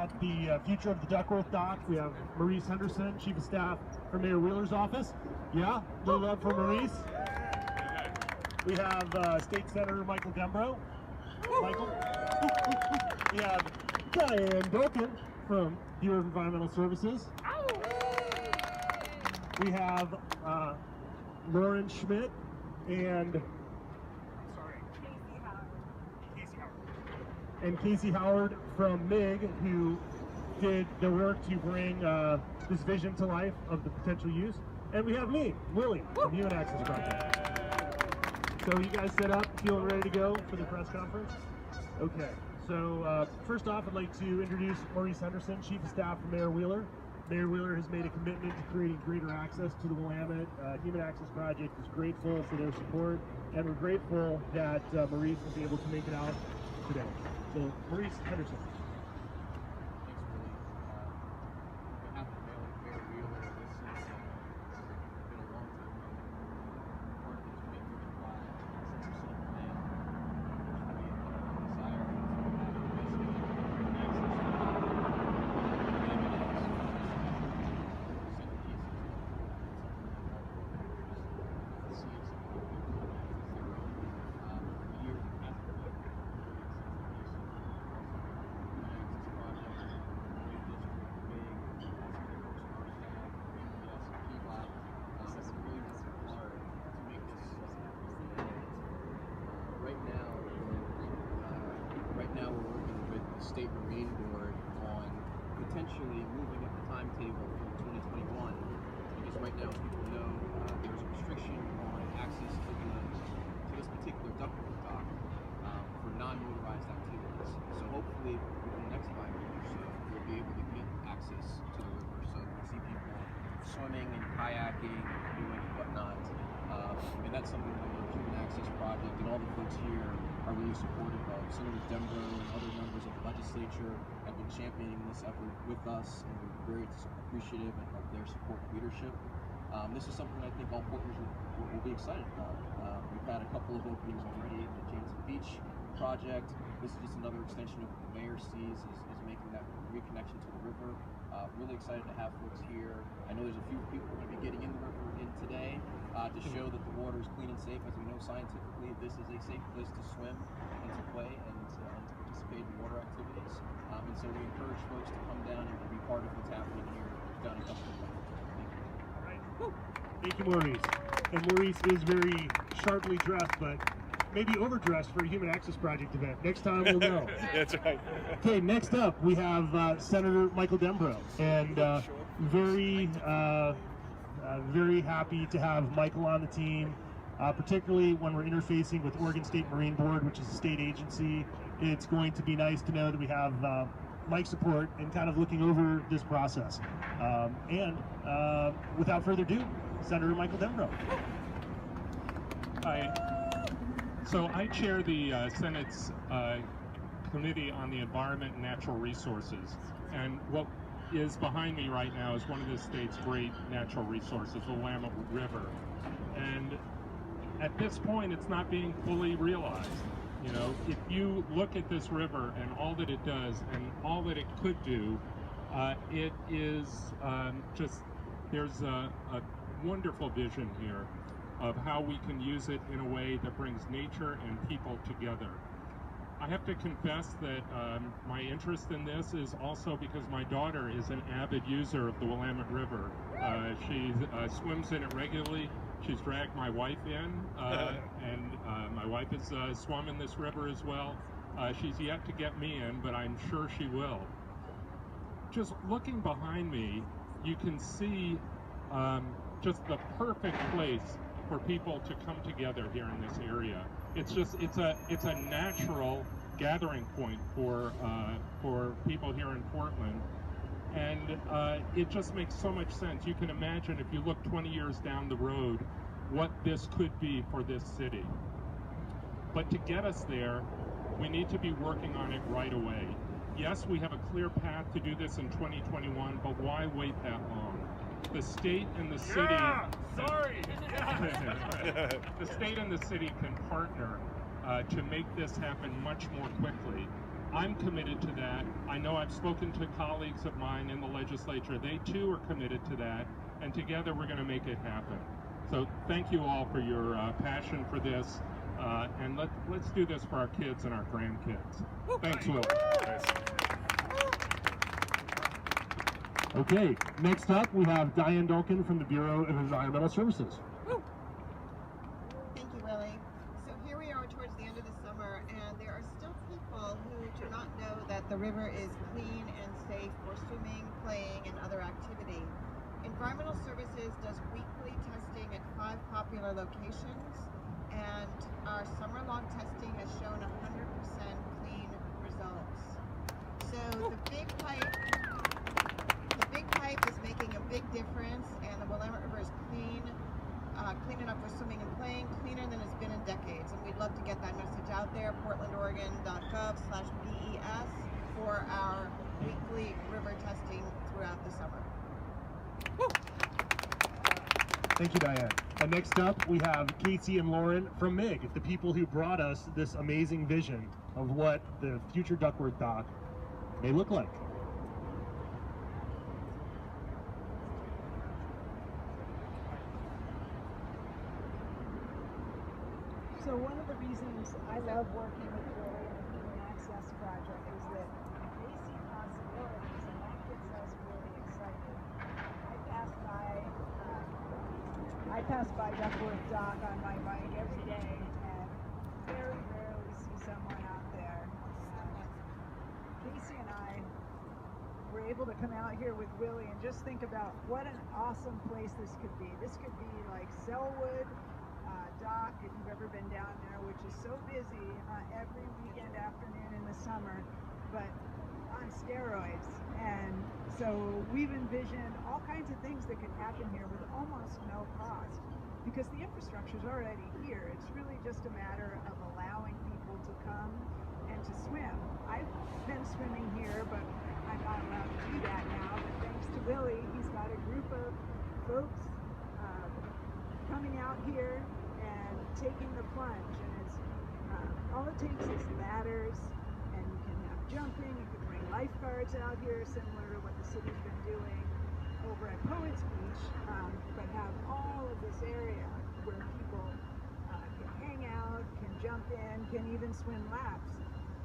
at the future of the Duckworth Dock. We have Maurice Henderson, Chief of Staff for Mayor Wheeler's office. Yeah, little love for Maurice. We have State Senator Michael Dembro. Michael. We have Diane Dorkin from Bureau of Environmental Services. We have Lauren Schmidt and Casey Howard from MIG, who did the work to bring this vision to life of the potential use. And we have me, Willie, from Human Access Project. So you guys set up, feeling ready to go for the press conference? Okay, so first off, I'd like to introduce Maurice Henderson, Chief of Staff for Mayor Wheeler. Mayor Wheeler has made a commitment to creating greater access to the Willamette. Human Access Project is grateful for their support, and we're grateful that Maurice will be able to make it out today. So, Maurice Henderson. State Marine Board on potentially moving up the timetable from 2021, because right now, as people know, there's a restriction on access to this particular Duckworth Dock for non-motorized activities. So hopefully within the next 5 years or so, we'll be able to get access to the river. So we'll see people swimming and kayaking and doing whatnot. And that's something that the Human Access Project and all the folks here are really supportive of. Senator Dembro and other members of the legislature have been championing this effort with us, and we're very appreciative of their support and leadership. This is something I think all Portlanders will be excited about. We've had a couple of openings already in the James Beach project. This is just another extension of what the mayor sees is making that reconnection to the river. Really excited to have folks here. I know there's a few people going to be getting in the river today to show that the water is clean and safe. As we know scientifically, this is a safe place to swim and to play and to participate in water activities. And so we encourage folks to come down and be part of what's happening here down in Duckworth. Thank you, Maurice. And Maurice is very sharply dressed, but maybe overdressed for a Human Access Project event. Next time we'll know. That's right. Okay, next up we have Senator Michael Dembro, and very happy to have Michael on the team, particularly when we're interfacing with Oregon State Marine Board, which is a state agency. It's going to be nice to know that we have Mike's support in kind of looking over this process. Without further ado, Senator Michael Dembro. Hi. So I chair the Senate's Committee on the Environment and Natural Resources, and what is behind me right now is one of the state's great natural resources, the Willamette River. And at this point, it's not being fully realized. You know, if you look at this river and all that it does and all that it could do, it is there's a wonderful vision here of how we can use it in a way that brings nature and people together. I have to confess that my interest in this is also because my daughter is an avid user of the Willamette River. She swims in it regularly. She's dragged my wife in, and my wife has swum in this river as well. She's yet to get me in, but I'm sure she will. Just looking behind me, you can see just the perfect place for people to come together here in this area. It's a natural gathering point for people here in Portland, and it just makes so much sense. You can imagine if you look 20 years down the road what this could be for this city. But to get us there, we need to be working on it right away. Yes, we have a clear path to do this in 2021, but why wait that long? The state and the city... the state and the city can partner to make this happen much more quickly. I'm committed to that. I know I've spoken to colleagues of mine in the legislature. They too are committed to that, and together we're going to make it happen. So thank you all for your passion for this, and let's do this for our kids and our grandkids. Thanks, Will. Okay, next up we have Diane Dolkin from the Bureau of Environmental Services. Thank you, Willie. So here we are towards the end of the summer, and there are still people who do not know that the river is clean and safe for swimming, playing, and other activity. Environmental Services does weekly testing at 5 popular locations, and our summer log testing has shown 100% clean results. So the big pipe is making a big difference, and the Willamette River is clean enough for swimming and playing, cleaner than it's been in decades. And we'd love to get that message out there. portlandoregon.gov/BES for our weekly river testing throughout the summer. Thank you, Diane. And next up, we have Casey and Lauren from MIG, the people who brought us this amazing vision of what the future Duckworth Dock may look like. So one of the reasons I love working with Willie and the Human Access Project is that they see possibilities, and that gets us really excited. I pass by Duckworth Dock on my bike every day, and very rarely see someone out there. Casey and I were able to come out here with Willie and just think about what an awesome place this could be. This could be like Selwood Dock, if you've ever been down there, which is so busy every weekend afternoon in the summer, but on steroids. And so we've envisioned all kinds of things that could happen here with almost no cost, because the infrastructure is already here. It's really just a matter of allowing people to come and to swim. I've been swimming here, but I'm not allowed to do that now, but thanks to Willie, he's got a group of folks coming out here and taking the plunge, and it's all it takes is ladders, and you can have jumping, you can bring lifeguards out here, similar to what the city's been doing over at Poets Beach, but have all of this area where people can hang out, can jump in, can even swim laps.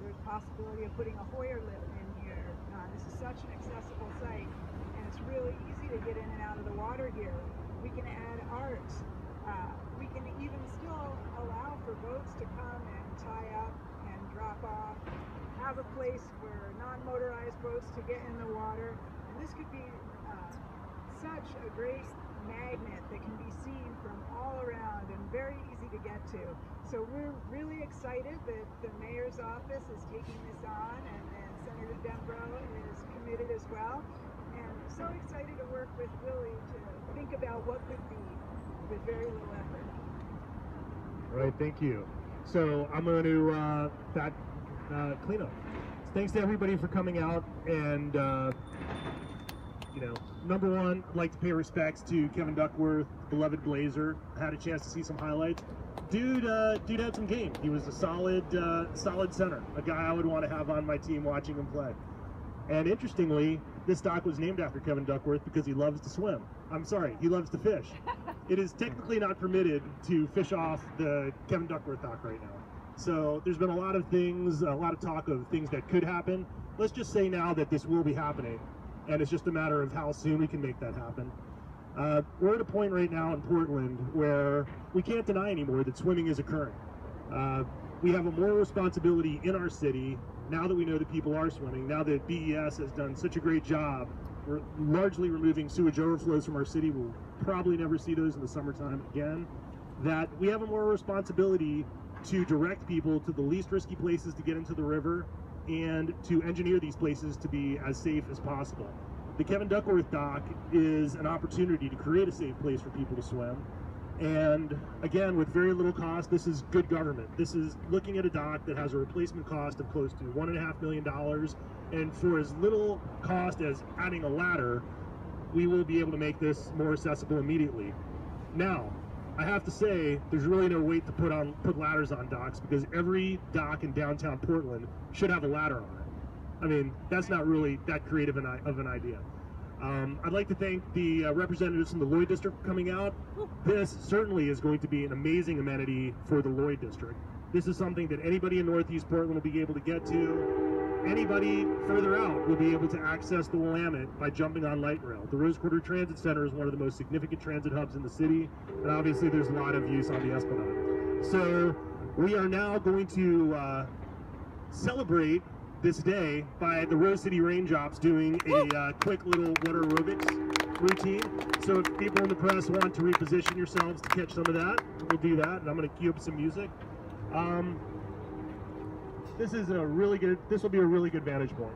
There's possibility of putting a Hoyer lift in here. This is such an accessible site, and it's really easy to get in and out of the water here. We can add art. We can even still allow for boats to come and tie up and drop off, have a place for non-motorized boats to get in the water, and this could be such a great magnet that can be seen from all around and very easy to get to. So we're really excited that the mayor's office is taking this on, and Senator Dembro is committed as well, and so excited to work with Willie to think about what could be with very little effort. All right, thank you. So I'm going to clean up. Thanks to everybody for coming out, and number one, I'd like to pay respects to Kevin Duckworth, beloved Blazer. I had a chance to see some highlights. Dude had some game. He was a solid center, a guy I would want to have on my team watching him play. And interestingly, this dock was named after Kevin Duckworth because he loves to swim. I'm sorry, he loves to fish. It is technically not permitted to fish off the Kevin Duckworth Dock right now. So there's been a lot of things, a lot of talk of things that could happen. Let's just say now that this will be happening, and it's just a matter of how soon we can make that happen. We're at a point right now in Portland where we can't deny anymore that swimming is occurring. We have a moral responsibility in our city, now that we know that people are swimming, now that BES has done such a great job, we're largely removing sewage overflows from our city. We'll probably never see those in the summertime again. That we have a moral responsibility to direct people to the least risky places to get into the river and to engineer these places to be as safe as possible. The Kevin Duckworth Dock is an opportunity to create a safe place for people to swim. And again, with very little cost, this is good government. This is looking at a dock that has a replacement cost of close to $1.5 million. And for as little cost as adding a ladder, we will be able to make this more accessible immediately. Now, I have to say, there's really no weight to put ladders on docks, because every dock in downtown Portland should have a ladder on it. I mean, that's not really that creative of an idea. I'd like to thank the representatives from the Lloyd District for coming out. This certainly is going to be an amazing amenity for the Lloyd District. This is something that anybody in Northeast Portland will be able to get to. Anybody further out will be able to access the Willamette by jumping on light rail. The Rose Quarter Transit Center is one of the most significant transit hubs in the city, and obviously there's a lot of use on the Esplanade. So we are now going to celebrate this day by the Rose City Raindrops doing a quick little water aerobics routine. So if people in the press want to reposition yourselves to catch some of that, we'll do that, and I'm going to cue up some music. This will be a really good vantage point.